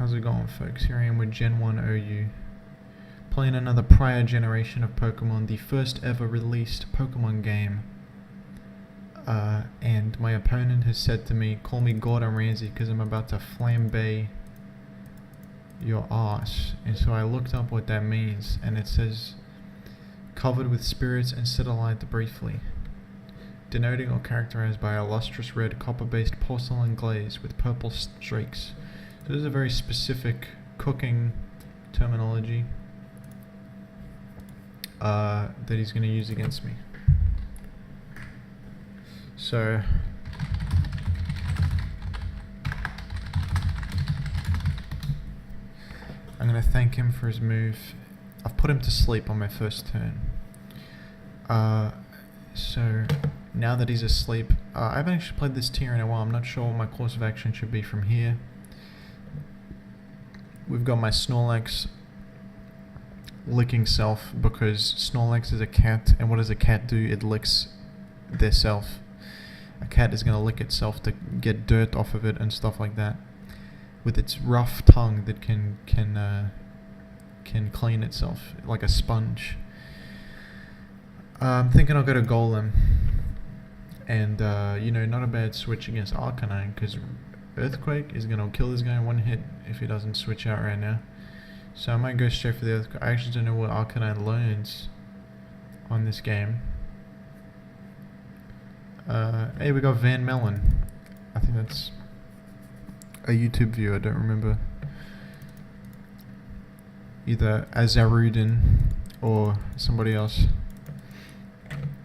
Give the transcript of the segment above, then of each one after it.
How's it going, folks? Here I am with Gen 1 OU, playing another prior generation of Pokemon, the first ever released Pokemon game. And my opponent has said to me, call me Gordon Ramsay because I'm about to flambe your ass. And so I looked up what that means, and it says, covered with spirits and set alight briefly, denoting or characterized by a lustrous red copper-based porcelain glaze with purple streaks. So this is a very specific cooking terminology that he's going to use against me. So I'm going to thank him for his move. I've put him to sleep on my first turn. So now that he's asleep, I haven't actually played this tier in a while. I'm not sure what my course of action should be from here. We've got my Snorlax licking self, because Snorlax is a cat, and what does a cat do? It licks their self. A cat is going to lick itself to get dirt off of it and stuff like that, with its rough tongue that can clean itself like a sponge. I'm thinking I'll go to Golem, and not a bad switch against Arcanine, because Earthquake is going to kill this guy in one hit if he doesn't switch out right now. So I might go straight for the Earthquake. I actually don't know what Arcanine learns on this game. Hey, we got Van Melon. I think that's a YouTube viewer, I don't remember. Either Azarudin or somebody else.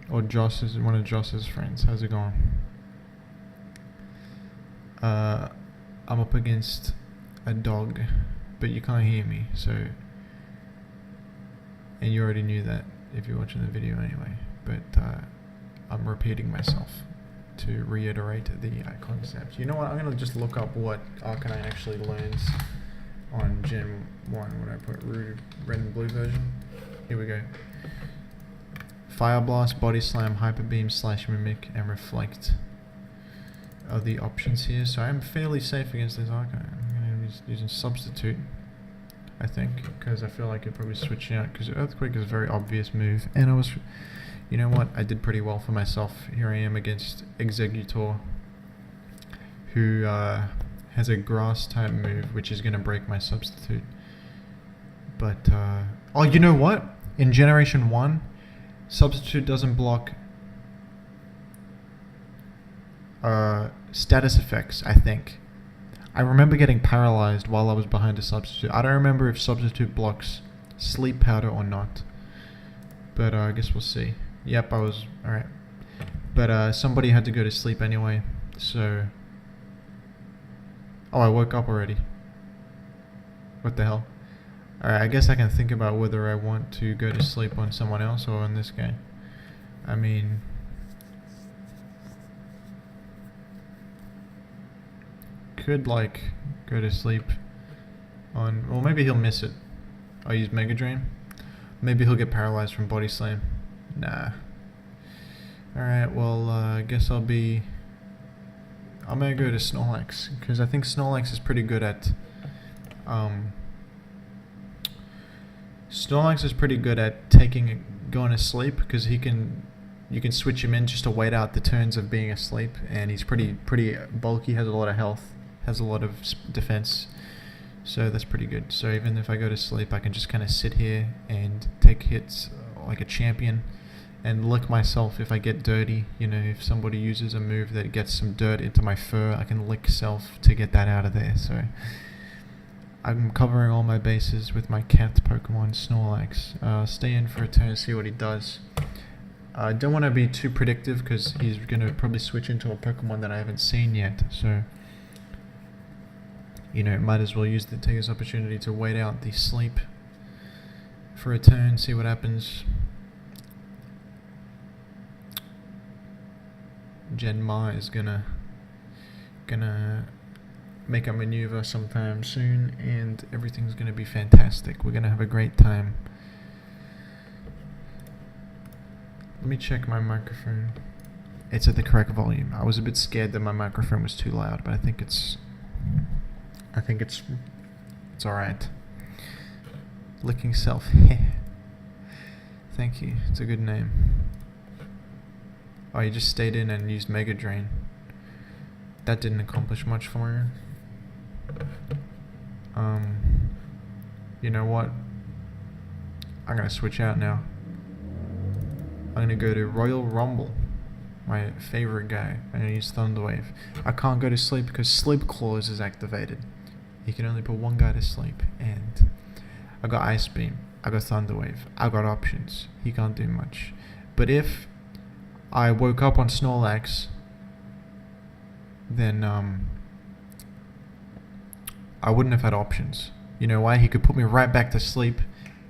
Or Joss is one of Joss's friends. How's it going? I'm up against a dog, but you can't hear me, so, and you already knew that if you're watching the video anyway, but I'm repeating myself to reiterate the concept. You know what, I'm going to just look up what Arcanine actually learns on Gen 1 when I put red and blue version. Here we go. Fire Blast, Body Slam, Hyper Beam, Slash Mimic, and Reflect are the options here, so I'm fairly safe against this Arcanine. I'm going to be using Substitute, I think, because I feel like you're probably switching out, because Earthquake is a very obvious move, and you know what, I did pretty well for myself. Here I am against Exeggutor, who has a Grass type move, which is going to break my Substitute. But, oh, you know what? In Generation 1, Substitute doesn't block status effects, I think. I remember getting paralyzed while I was behind a Substitute. I don't remember if Substitute blocks Sleep Powder or not, but I guess we'll see. Yep, I was alright. But somebody had to go to sleep anyway, so... Oh, I woke up already. What the hell? Alright, I guess I can think about whether I want to go to sleep on someone else or on this guy. I mean... could, like, go to sleep on... Well, maybe he'll miss it. I'll use Mega Drain. Maybe he'll get paralyzed from Body Slam. Nah. Alright, well, I guess I'm gonna go to Snorlax, because I think Snorlax is pretty good at... Snorlax is pretty good at going to sleep, because you can switch him in just to wait out the turns of being asleep, and he's pretty bulky, has a lot of health, has a lot of defense, so that's pretty good. So even if I go to sleep, I can just kind of sit here and take hits like a champion and lick myself if I get dirty. You know, if somebody uses a move that gets some dirt into my fur, I can lick self to get that out of there. So I'm covering all my bases with my cat Pokemon Snorlax. Stay in for a turn and see what he does. I don't want to be too predictive, because he's going to probably switch into a Pokemon that I haven't seen yet, so might as well take this opportunity to wait out the sleep for a turn, see what happens. Genma is gonna make a maneuver sometime soon, and everything's gonna be fantastic. We're gonna have a great time. Let me check my microphone. It's at the correct volume. I was a bit scared that my microphone was too loud, but I think it's It's alright. Licking Self. Thank you. It's a good name. Oh, you just stayed in and used Mega Drain. That didn't accomplish much for you. You know what? I'm gonna switch out now. I'm gonna go to Royal Rumble, my favorite guy. I'm gonna use Thunderwave. I can't go to sleep because Sleep Clause is activated. You can only put one guy to sleep, and I got Ice Beam, I got Thunderwave, I got options. He can't do much. But if I woke up on Snorlax, then I wouldn't have had options. You know why? He could put me right back to sleep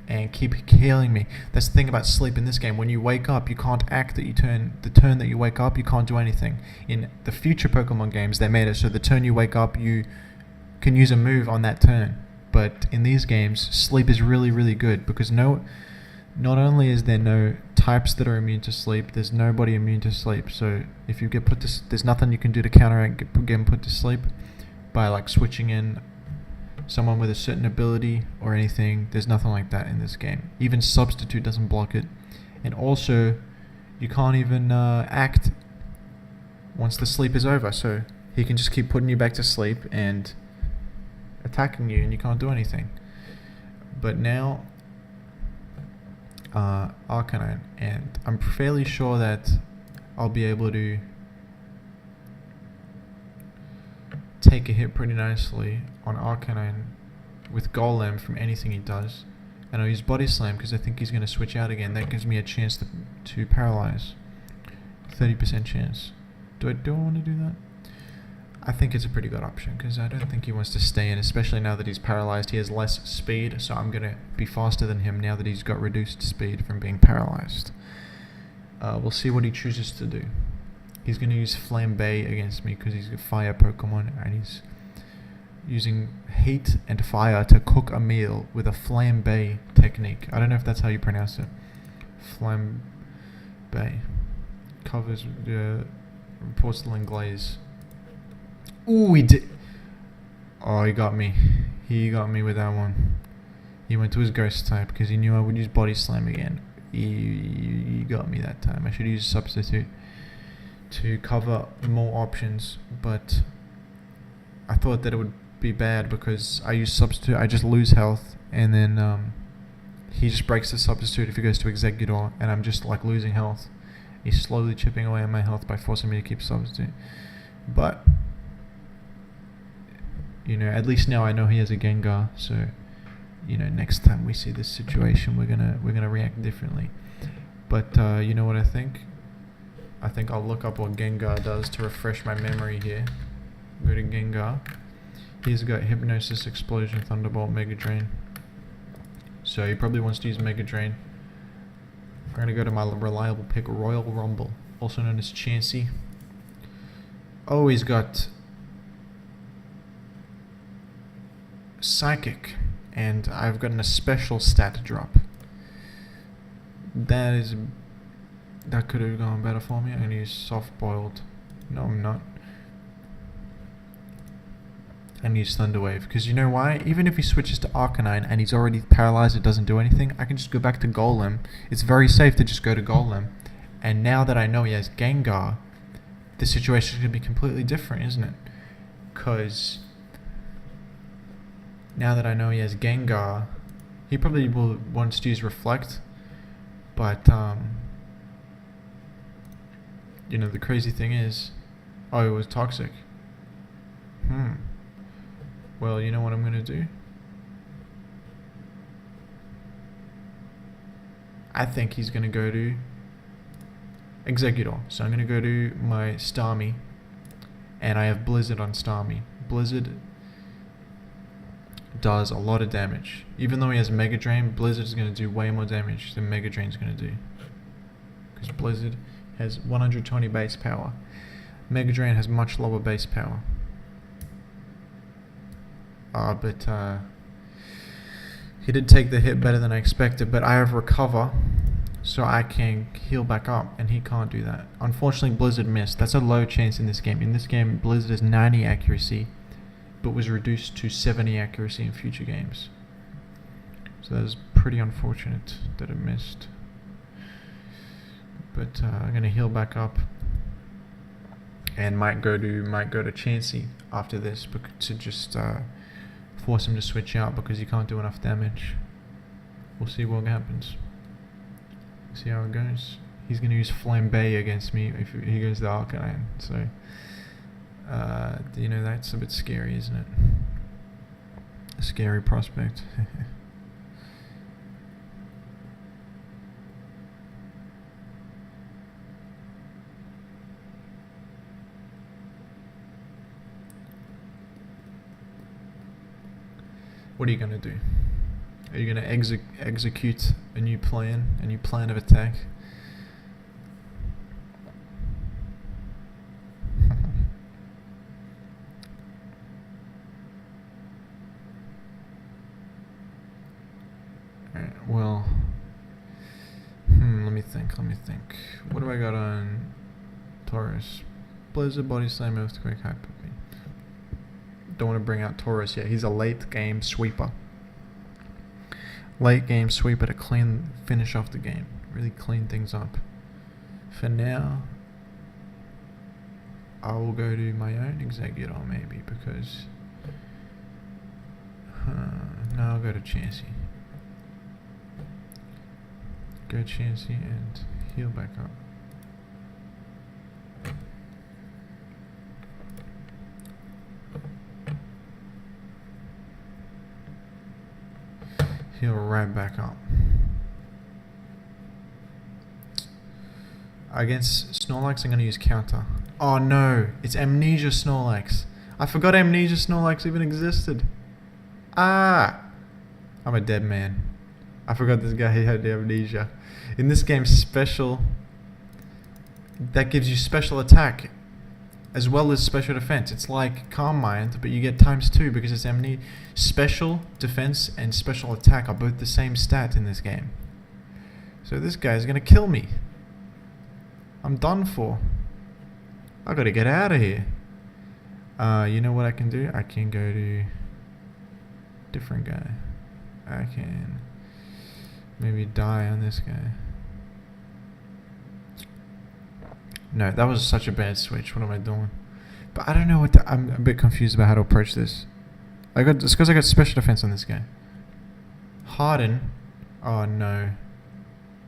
and keep healing me. That's the thing about sleep in this game. When you wake up, you can't act the turn that you wake up, you can't do anything. In the future Pokemon games, they made it so the turn you wake up, you can use a move on that turn. But in these games, sleep is really, really good because not only is there no types that are immune to sleep, there's nobody immune to sleep. So if you get put to, there's nothing you can do to counteract getting put to sleep by like switching in someone with a certain ability or anything. There's nothing like that in this game. Even Substitute doesn't block it. And also, you can't even act once the sleep is over. So he can just keep putting you back to sleep and attacking you, and you can't do anything. But now, Arcanine, and I'm fairly sure that I'll be able to take a hit pretty nicely on Arcanine with Golem from anything he does. And I'll use Body Slam because I think he's going to switch out again. That gives me a chance to paralyze. 30% chance. Do I want to do that? I think it's a pretty good option because I don't think he wants to stay in, especially now that he's paralyzed. He has less speed, so I'm going to be faster than him now that he's got reduced speed from being paralyzed. We'll see what he chooses to do. He's going to use Flambe against me because he's a fire Pokemon, and he's using heat and fire to cook a meal with a Flambe technique. I don't know if that's how you pronounce it. Flambe. Covers porcelain glaze. Ooh, he did. Oh, he got me. He got me with that one. He went to his ghost type because he knew I would use Body Slam again. He got me that time. I should use Substitute to cover more options, but I thought that it would be bad because I use Substitute, I just lose health, and then he just breaks the Substitute if he goes to Exeggutor, and I'm just like losing health. He's slowly chipping away at my health by forcing me to keep Substitute. But you know, at least now I know he has a Gengar, so you know, next time we see this situation, we're gonna react differently. But you know what I think? I think I'll look up what Gengar does to refresh my memory here. Go to Gengar. He's got Hypnosis, Explosion, Thunderbolt, Mega Drain. So he probably wants to use Mega Drain. I'm going to go to my reliable pick, Royal Rumble, also known as Chansey. Oh, he's got Psychic, and I've gotten a special stat drop. That could have gone better for me. I'm going to use Soft Boiled. No, I'm not. And use Thunder Wave, because you know why? Even if he switches to Arcanine and he's already paralyzed, it doesn't do anything, I can just go back to Golem. It's very safe to just go to Golem. And now that I know he has Gengar, the situation is going to be completely different, isn't it? Because now that I know he has Gengar, he probably will want to use Reflect, but you know, the crazy thing is, oh, it was Toxic. Well, you know what I'm going to do? I think he's going to go to Exeggutor. So I'm going to go to my Starmie, and I have Blizzard on Starmie. Blizzard does a lot of damage. Even though he has Mega Drain, Blizzard is going to do way more damage than Mega Drain is going to do. Because Blizzard has 120 base power. Mega Drain has much lower base power. But he did take the hit better than I expected, but I have Recover, so I can heal back up, and he can't do that. Unfortunately, Blizzard missed. That's a low chance in this game. In this game, Blizzard is 90 accuracy, but was reduced to 70 accuracy in future games. So that was pretty unfortunate that it missed. But I'm gonna heal back up, and might go to Chansey after this, to just force him to switch out because he can't do enough damage. We'll see what happens. See how it goes. He's gonna use Flambe against me if he goes the Arcanine. So you know, that's a bit scary, isn't it? A scary prospect. What are you gonna do? Are you gonna execute a new plan of attack? Alright, well, let me think. What do I got on Taurus? Blizzard, Body Slam, Earthquake, Hyper Beam. Don't want to bring out Taurus yet. He's a late game sweeper. Late game sweeper to finish off the game. Really clean things up. For now, I will go to my own Executor maybe, because no, I'll go to Chansey. Go Chansey and heal back up. Heal right back up. Against Snorlax, I'm going to use Counter. Oh no, it's Amnesia Snorlax. I forgot Amnesia Snorlax even existed. Ah! I'm a dead man. I forgot this guy had the Amnesia. In this game, special... that gives you special attack as well as special defense. It's like Calm Mind, but you get ×2 because it's Amnesia. Special defense and special attack are both the same stat in this game. So this guy's gonna kill me. I'm done for. I gotta get out of here. You know what I can do? I can go to different guy. I can maybe die on this guy. No, that was such a bad switch. What am I doing? But I don't know what I'm a bit confused about how to approach this. It's because I got special defense on this guy. Harden. Oh no.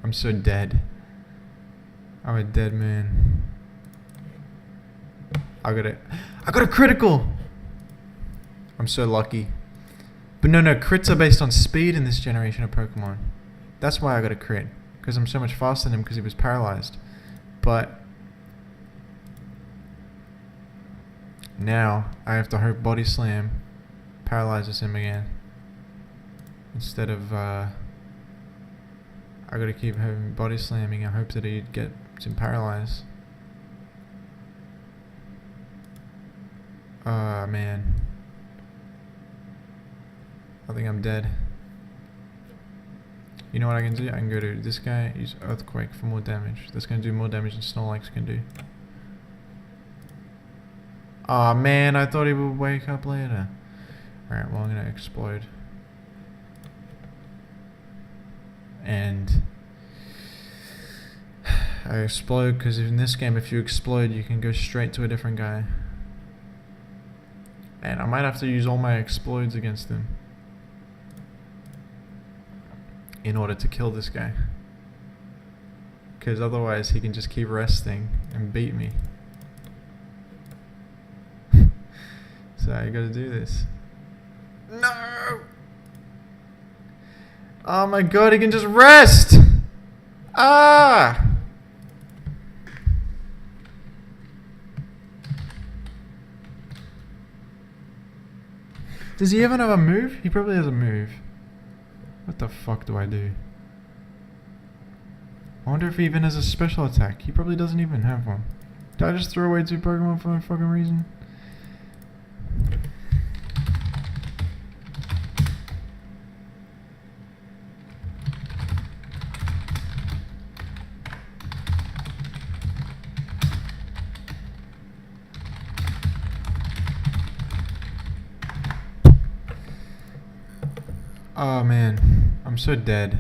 I'm so dead. I'm a dead man. I got a critical! I'm so lucky. But no, crits are based on speed in this generation of Pokemon. That's why I got a crit. Because I'm so much faster than him because he was paralyzed. But now I have to hope Body Slam paralyzes him again. Instead of I gotta keep having Body Slamming. I hope that he gets him paralyzed. Ah man. I think I'm dead. You know what I can do? I can go to this guy, use Earthquake for more damage. That's gonna do more damage than Snorlax can do. Aw man, I thought he would wake up later. Alright, well I'm gonna explode. And I explode because in this game if you explode you can go straight to a different guy. And I might have to use all my explodes against him in order to kill this guy. Because otherwise he can just keep resting and beat me. So I gotta do this. No! Oh my god, he can just rest! Ah! Does he even have a move? He probably has a move. What the fuck do I do? I wonder if he even has a special attack. He probably doesn't even have one. Did I just throw away 2 Pokemon for no fucking reason? Oh man, I'm so dead.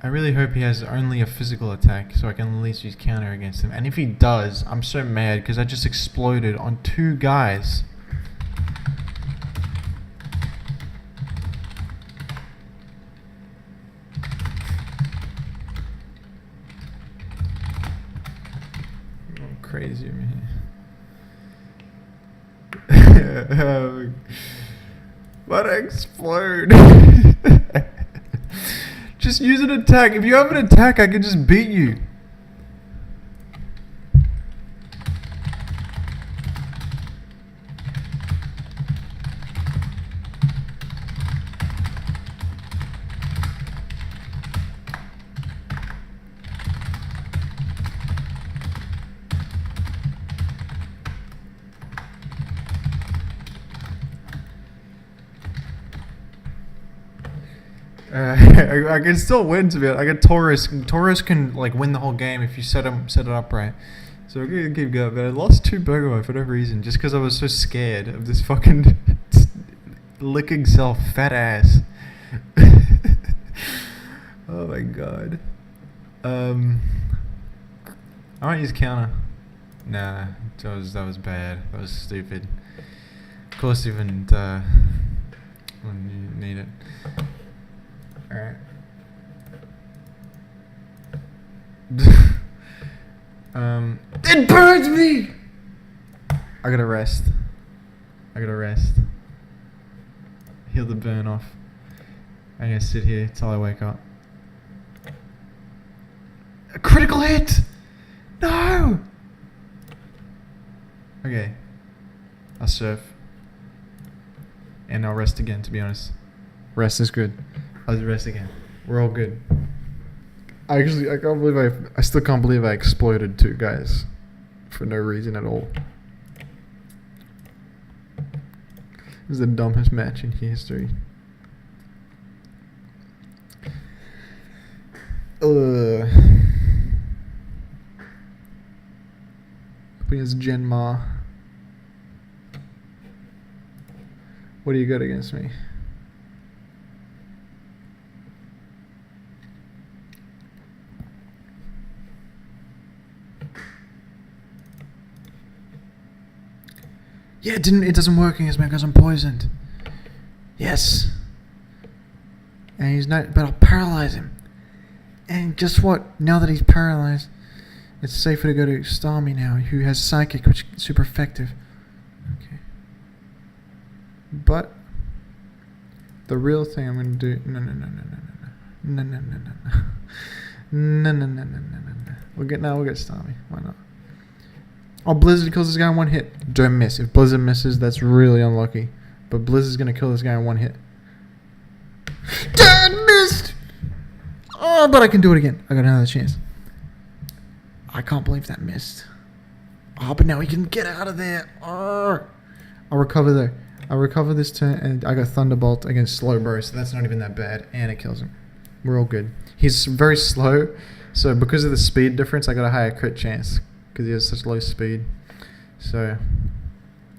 I really hope he has only a physical attack so I can at least use counter against him. And if he does, I'm so mad because I just exploded on 2 guys. I'm crazy, man. Why'd I explode? Just use an attack. If you have an attack, I can just beat you. I can still win to be honest. I got Taurus. Taurus can like win the whole game if you set it up right. So I'm gonna keep going. But I lost 2 Pokemon for no reason, just because I was so scared of this fucking licking self fat ass. Oh my god. I might use counter. Nah, that was bad. That was stupid. Of course, even when you need it. Alright. It burns me! I gotta rest. Heal the burn off. I'm gonna sit here till I wake up. A critical hit! No! Okay. I'll surf. And I'll rest again, to be honest. Rest is good. I'll rest again. We're all good. I still can't believe I exploded 2 guys for no reason at all. It was the dumbest match in history. Against Genma. What do you got against me? Yeah, it doesn't work against me because I'm poisoned. Yes. And he's not, but I'll paralyze him. And guess what? Now that he's paralyzed, it's safer to go to Starmie now, who has Psychic, which is super effective. Okay. But the real thing I'm gonna do no. We'll get Starmie. Why not? Oh, Blizzard kills this guy in 1 hit. Don't miss. If Blizzard misses, that's really unlucky. But Blizzard's gonna kill this guy in 1 hit. Damn, missed! Oh, but I can do it again. I got another chance. I can't believe that missed. Oh, but now he can get out of there. Oh. I'll recover though. I'll recover this turn, and I got Thunderbolt against Slowbro, so that's not even that bad, and it kills him. We're all good. He's very slow, so because of the speed difference, I got a higher crit chance because he has such low speed. So,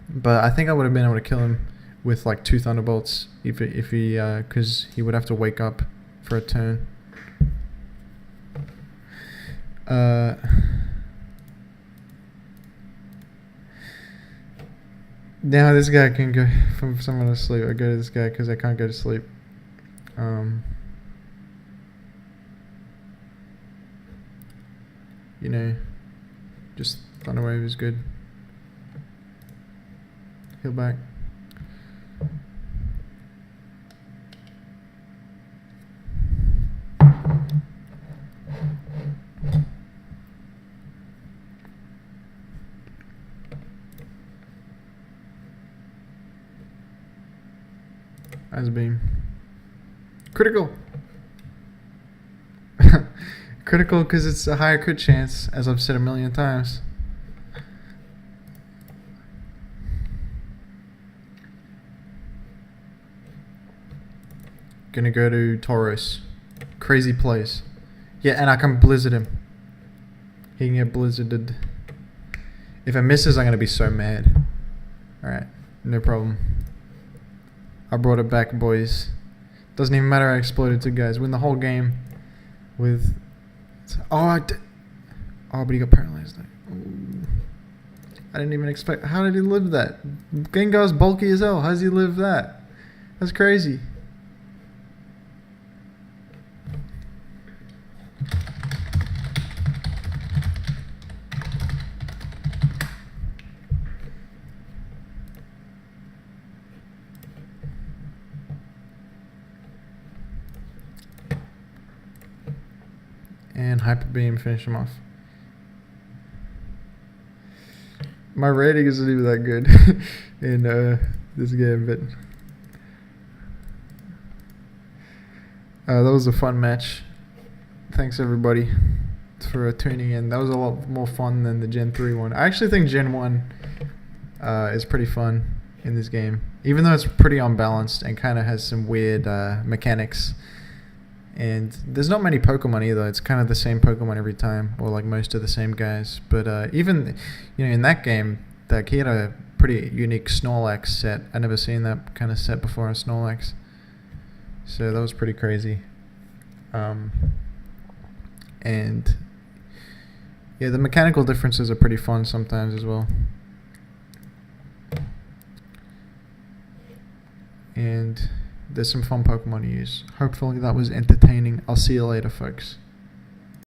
but I think I would have been able to kill him with like 2 Thunderbolts if he because he would have to wake up for a turn. Now this guy can go from someone to sleep. I go to this guy because I can't go to sleep. You know, just Thunder Wave is good. Heal back. Ice Beam. Critical! Critical because it's a higher crit chance, as I've said a million times. Gonna go to Tauros. Crazy place. Yeah, and I can Blizzard him. He can get Blizzarded. If it misses, I'm gonna be so mad. Alright, no problem. I brought it back, boys. Doesn't even matter I exploded two guys. Win the whole game with... Oh, but he got paralyzed. Ooh. I didn't even expect... How did he live that? Gengar's bulky as hell. How does he live that? That's crazy. And Hyper Beam, finish him off. My rating isn't even that good in this game, but that was a fun match. Thanks everybody for tuning in. That was a lot more fun than the Gen 3 one. I actually think Gen 1 is pretty fun in this game, even though it's pretty unbalanced and kind of has some weird mechanics. And there's not many Pokemon either. It's kind of the same Pokemon every time, or like most of the same guys. But even, in that game, like he had a pretty unique Snorlax set. I never seen that kind of set before on Snorlax. So that was pretty crazy. And yeah, the mechanical differences are pretty fun sometimes as well. And there's some fun Pokemon to use. Hopefully that was entertaining. I'll see you later, folks.